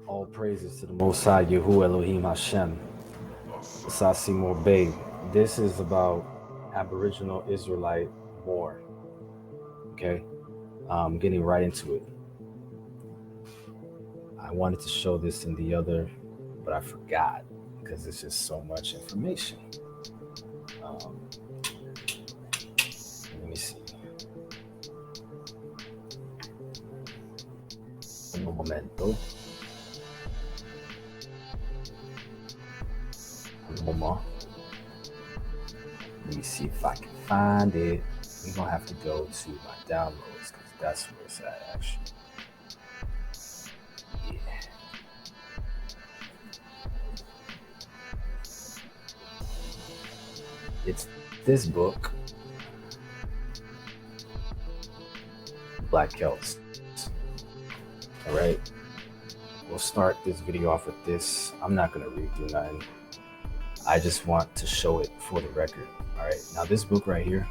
All praises to the Most High, Yahuwah Elohim Hashem, Sasimo Bey. This is about Aboriginal Israelite war. Okay, getting right into it. I wanted to show this in the other, but I forgot because it's just so much information. Um, Let me see. Un momento. Un moment. Let me see if I can find it. We're gonna have to go to my downloads because that's where it's at actually. Yeah. It's this book, Black Celts. All right. We'll start this video off with this. I'm not gonna read through nothing. I just want to show it for the record. All right. Now this book right here,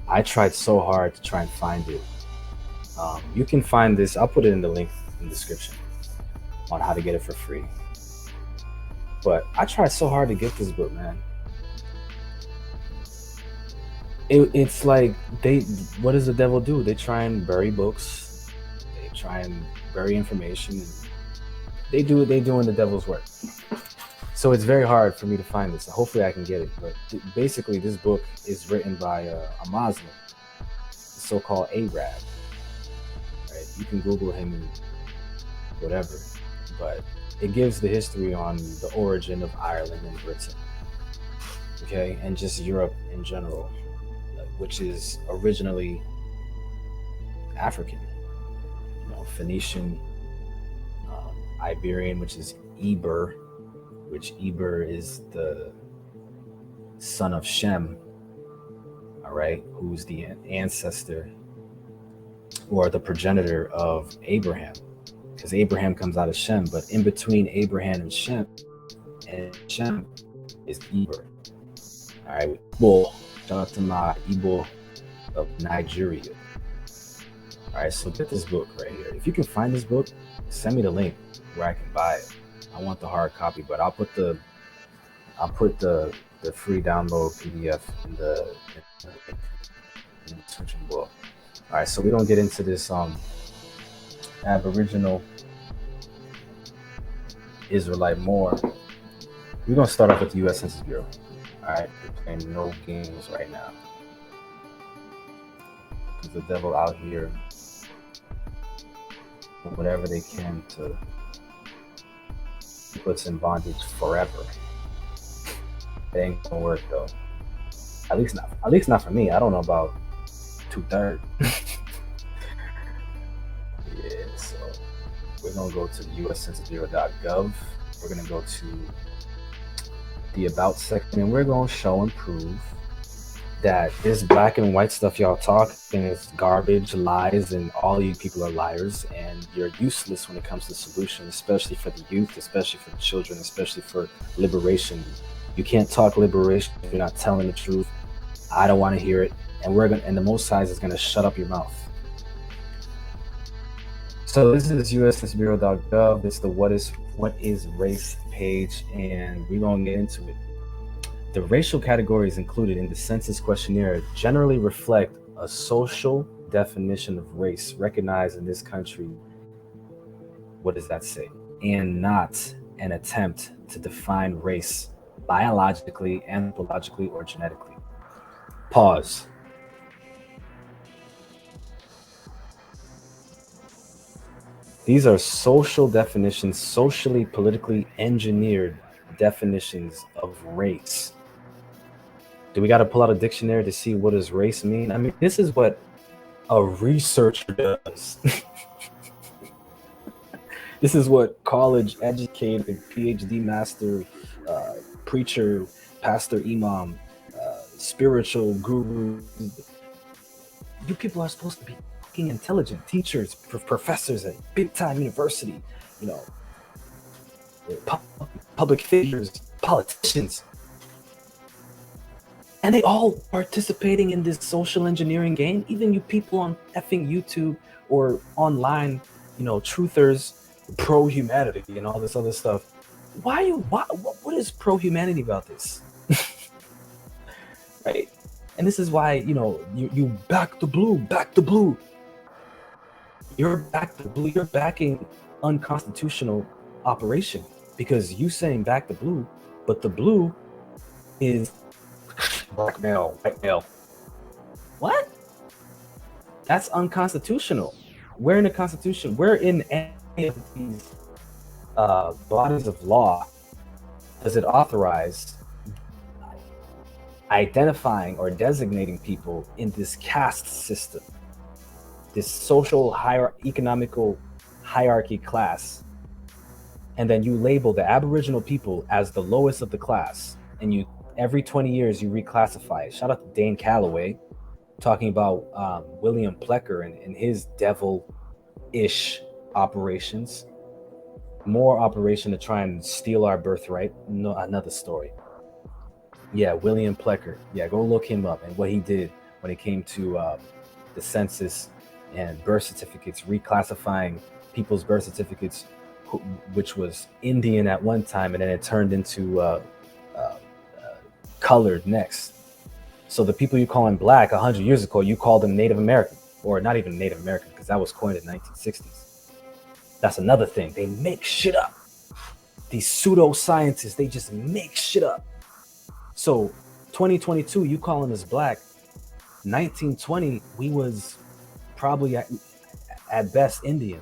I tried so hard to try and find it. You can find this. I'll put it in the link in the description on how to get it for free. But I tried so hard to get this book, man. It's like what does the devil do? They try and bury books. They try and bury information. They doing the devil's work. So it's very hard for me to find this. Hopefully I can get it. But basically this book is written by a Muslim, the so-called Arab. Right? You can Google him and whatever. But it gives the history on the origin of Ireland and Britain. Okay, and just Europe in general, which is originally African, Phoenician, Iberian, which is Eber, which Eber is the son of Shem, all right, who's the ancestor or the progenitor of Abraham, because Abraham comes out of Shem, but in between Abraham and Shem is Eber, all right. Well, shout out to my Igbo of Nigeria. All right, so get this book right here. If you can find this book, send me the link where I can buy it. I want the hard copy, but I'll put the free download PDF in the description below. All right, so we don't get into this Aboriginal Israelite more. We're gonna start off with the U.S. Census Bureau. All right, we're playing no games right now. There's the devil out here, whatever they can to keep us in bondage forever. It ain't gonna work though. At least not for me. I don't know about 2/3. Yeah, so we're gonna go to the uscensusbureau.gov. We're gonna go to the about section and we're gonna show and prove that this black and white stuff y'all talk is garbage, lies, and all you people are liars, and you're useless when it comes to solutions, especially for the youth, especially for the children, especially for liberation. You can't talk liberation if you're not telling the truth. I don't want to hear it, and the Most High is gonna shut up your mouth. So this is uscensusbureau.gov. It's the what is race page, and we're gonna get into it. The racial categories included in the census questionnaire generally reflect a social definition of race recognized in this country. What does that say? And not an attempt to define race biologically, anthropologically, or genetically. Pause. These are social definitions, socially, politically engineered definitions of race. Do we got to pull out a dictionary to see what does race mean? I mean, this is what a researcher does. This is what college educated, PhD master, preacher, pastor, imam, spiritual guru. You people are supposed to be fucking intelligent teachers, professors at big time university, public figures, politicians. And they all participating in this social engineering game. Even you people on effing YouTube or online, truthers pro humanity and all this other stuff. What is pro humanity about this? Right? And this is why, you back the blue. You're backing unconstitutional operation because you saying back the blue, but the blue is black male, white male. What? That's unconstitutional. Where in the Constitution, where in any of these bodies of law does it authorize identifying or designating people in this caste system, this social economical hierarchy class, and then you label the Aboriginal people as the lowest of the class, and you every 20 years you reclassify it. Shout out to Dane Calloway talking about William Plecker and his devil-ish operations. More operation to try and steal our birthright. No, another story. Yeah, William Plecker. Yeah, go look him up and what he did when it came to the census and birth certificates, reclassifying people's birth certificates, which was Indian at one time, and then it turned into colored next. So the people you call them black 100 years ago, you call them Native American, or not even Native American, because that was coined in the 1960s. That's another thing. They make shit up. These pseudoscientists, they just make shit up. So 2022, you calling us black. 1920, we was probably at best Indian.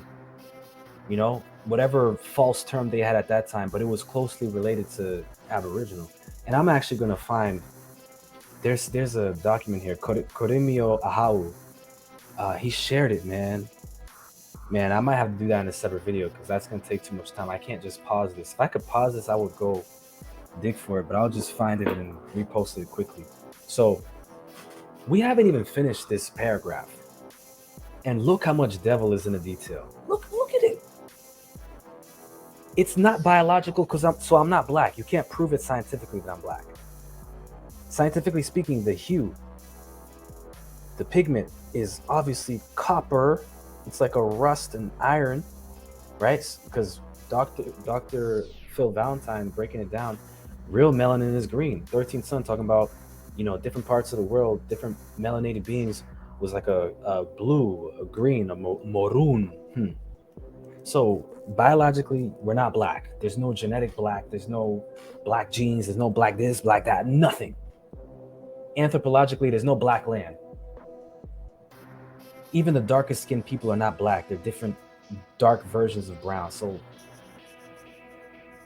Whatever false term they had at that time, but it was closely related to Aboriginal. And I'm actually going to find, there's a document here, Korimio Ahau. He shared it, man. Man, I might have to do that in a separate video because that's going to take too much time. I can't just pause this. If I could pause this, I would go dig for it, but I'll just find it and repost it quickly. So we haven't even finished this paragraph. And look how much devil is in the detail. Look at it. It's not biological because I'm not black. You can't prove it scientifically that I'm black. Scientifically speaking, the hue, the pigment is obviously copper. It's like a rust and iron, right? Because Dr. Phil Valentine breaking it down, real melanin is green. 13th Son talking about, different parts of the world, different melanated beings was like a blue, a green, a maroon. So biologically, we're not black. There's no genetic black. There's no black genes. There's no black this, black that, nothing. Anthropologically, there's no black land. Even the darkest skinned people are not black. They're different dark versions of brown. So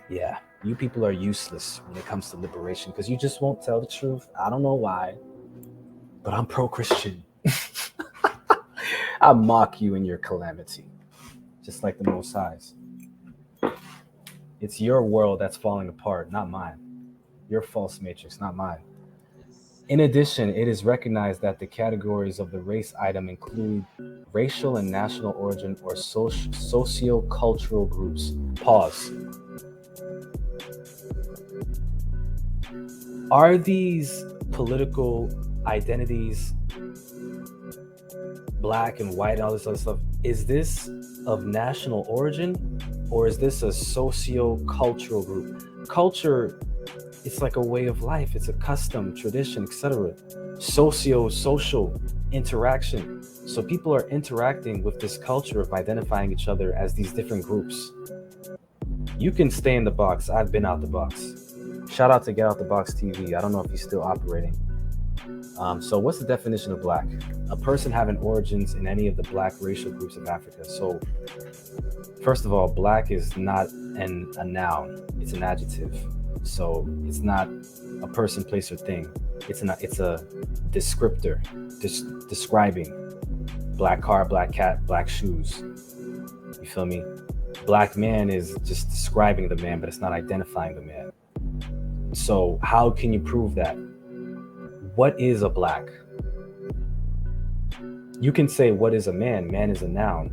yeah, you people are useless when it comes to liberation because you just won't tell the truth. I don't know why, but I'm pro-Christian. I mock you in your calamity, just like the Most High's. It's your world that's falling apart, not mine. Your false matrix, not mine. In addition, it is recognized that the categories of the race item include racial and national origin or socio-cultural groups. Pause. Are these political identities, black and white and all this other stuff, is this of national origin or is this a socio-cultural group? Culture, it's like a way of life. It's a custom, tradition, etc. Social interaction. So people are interacting with this culture of identifying each other as these different groups. You can stay in the box. I've been out the box. Shout out to Get Out the Box TV. I don't know if he's still operating. So what's the definition of black? A person having origins in any of the black racial groups of Africa. So first of all, black is not a noun. It's an adjective. So it's not a person, place, or thing. It's a descriptor, describing black car, black cat, black shoes. You feel me? Black man is just describing the man, but it's not identifying the man. So how can you prove that? What is a black? You can say, what is a man? Man is a noun.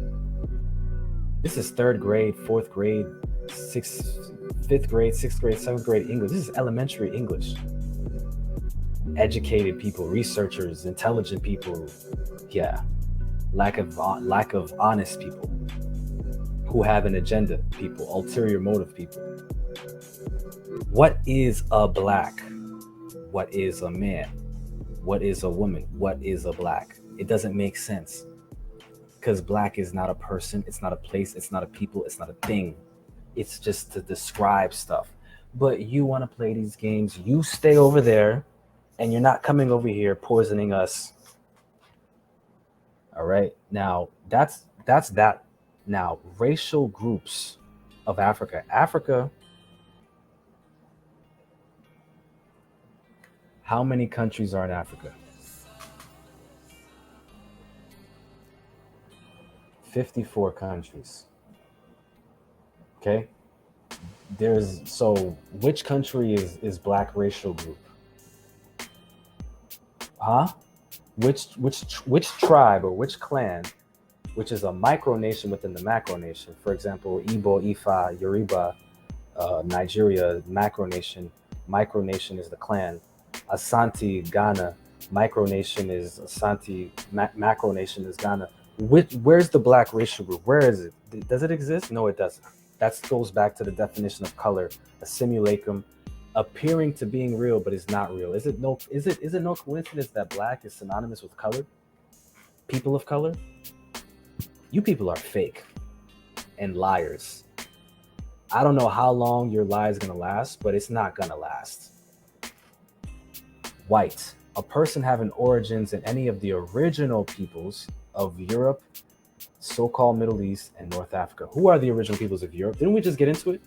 This is 3rd grade, 4th grade, 5th grade, 6th grade, 7th grade English. This is elementary English. Educated people, researchers, intelligent people. Yeah. Lack of honest people who have an agenda, people, ulterior motive people. What is a black? What is a man? What is a woman? What is a black? It doesn't make sense because black is not a person, it's not a place, it's not a people, it's not a thing. It's just to describe stuff. But you want to play these games, you stay over there and you're not coming over here poisoning us. All right. Now, that's that. Now, racial groups of Africa. Africa, how many countries are in Africa? 54 countries. Okay? There's so which country is black racial group? Huh? Which tribe or which clan, which is a micronation within the macronation? For example, Igbo, Ifa, Yoruba, Nigeria, macronation. Micronation is the clan. Asante, Ghana. Micronation is Asante. Macronation is Ghana. Where's the black racial group? Where is it? Does it exist? No, it doesn't. That goes back to the definition of color, a simulacrum, appearing to being real but is not real. Is it no coincidence that black is synonymous with color? People of color? You people are fake and liars. I don't know how long your lie is gonna last, but it's not gonna last. White, a person having origins in any of the original peoples of Europe, so-called Middle East, and North Africa. Who are the original peoples of Europe? Didn't we just get into it?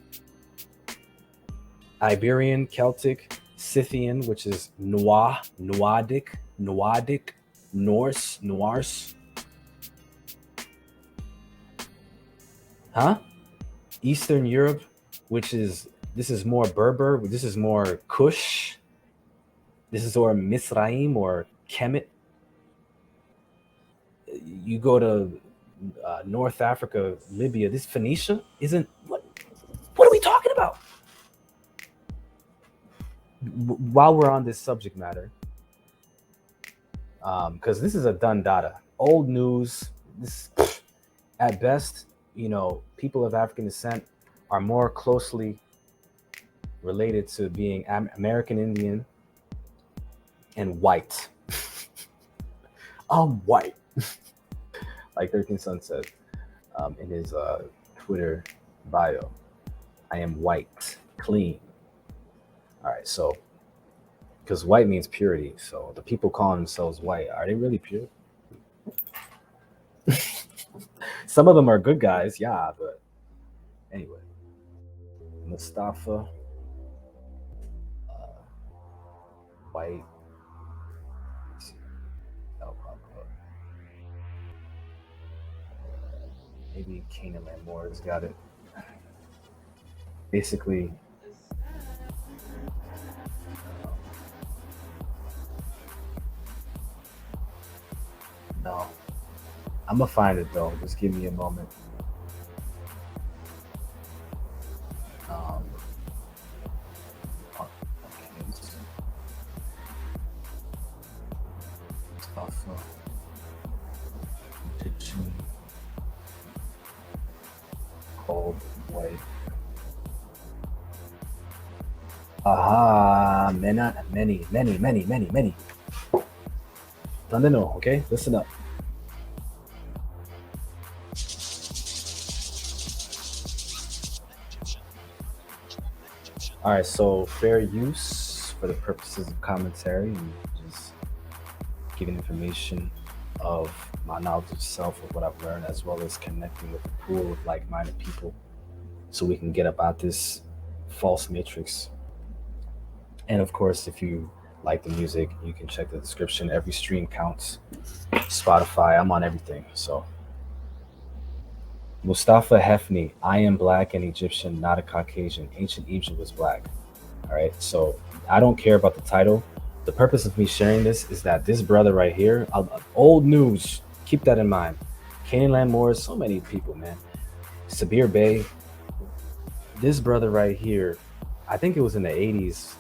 Iberian, Celtic, Scythian, which is Nordic, Norse, huh? Eastern Europe, which is this is more Berber, this is more Kush, this is or Misraim or Kemet. You go to North Africa, Libya. This Phoenicia isn't what? What are we talking about? While we're on this subject matter, because this is a done data, old news. This, at best, people of African descent are more closely related to being American Indian and white. I'm white, like 13 Sun said in his Twitter bio. I am white, clean. All right, so because white means purity, so the people calling themselves white, are they really pure? Some of them are good guys, yeah, but anyway. Mustafa, white. Maybe Canaan Moore has got it. Basically, no. I'm gonna find it though. Just give me a moment. Um, okay, Mustafa, Egyptian, called white. Aha, many. Don't know, okay? Listen up. All right, so fair use for the purposes of commentary and just giving information of my knowledge of self, of what I've learned, as well as connecting with a pool of like-minded people so we can get about this false matrix. And of course, if you like the music, you can check the description. Every stream counts. Spotify, I'm on everything. So Mustafa Hefni, I am black and Egyptian, not a Caucasian. Ancient Egypt was black. All right. So I don't care about the title. The purpose of me sharing this is that this brother right here, old news, keep that in mind. Canaan Moores, so many people, man. Sabir Bey, this brother right here, I think it was in the 80s.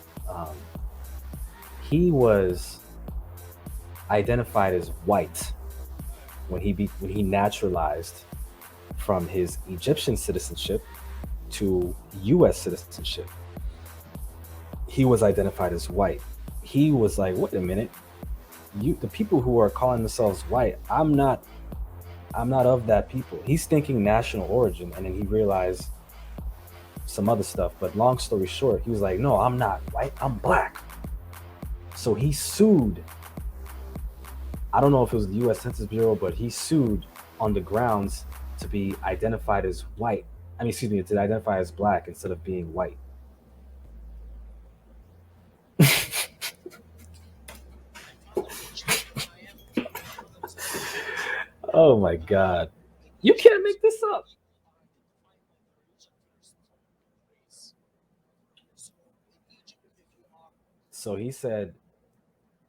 He was identified as white when he naturalized from his Egyptian citizenship to US citizenship. He was identified as white. He was like, wait a minute, the people who are calling themselves white, I'm not of that people. He's thinking national origin, and then he realized some other stuff. But long story short, he was like, no, I'm not white, I'm black. So he sued. I don't know if it was the US Census Bureau, but he sued on the grounds to be identified as white. I mean, excuse me, to identify as black instead of being white. Oh my God. You can't make this up. So he said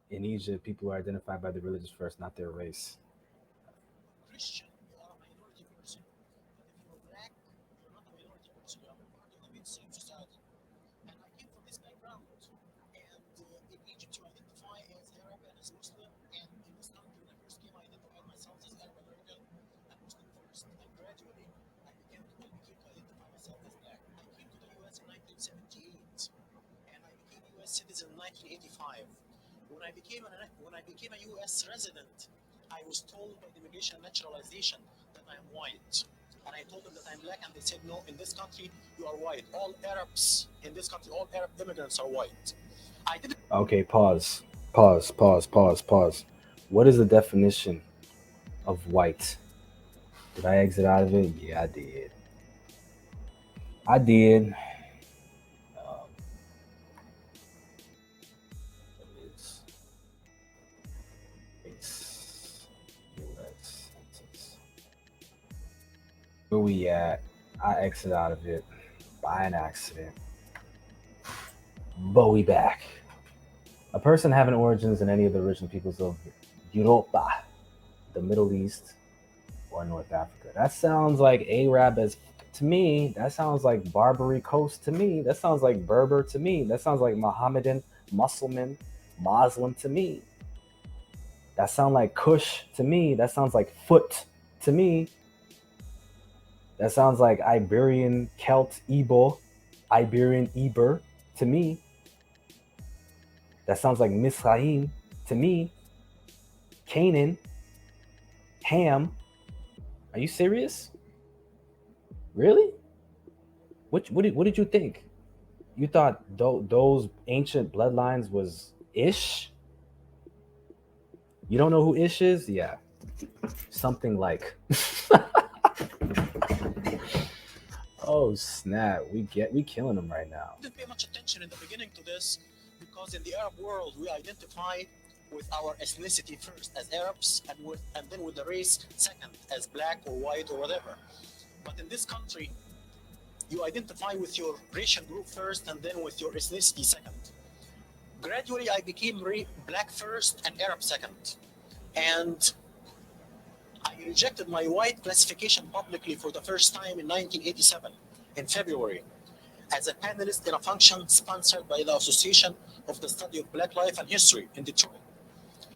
in Egypt, people are identified by the religious first, not their race. Okay, pause. Pause, pause, pause, pause. What is the definition of white? Did I exit out of it? Yeah, I did. I did. Um, it's race. US census. Where we at? I exit out of it by an accident. But we back. A person having origins in any of the original peoples of Europa, the Middle East, or North Africa. That sounds like Arab as to me. That sounds like Barbary Coast to me. That sounds like Berber to me. That sounds like Mohammedan, Muslim to me. That sounds like Kush to me. That sounds like Foot to me. That sounds like Iberian Celt Igbo, Iberian Eber to me. That sounds like Misraim to me. Canaan, Ham. Are you serious? Really? What did you think? You thought those ancient bloodlines was Ish? You don't know who Ish is? Yeah, something like. Oh snap! We killing them right now.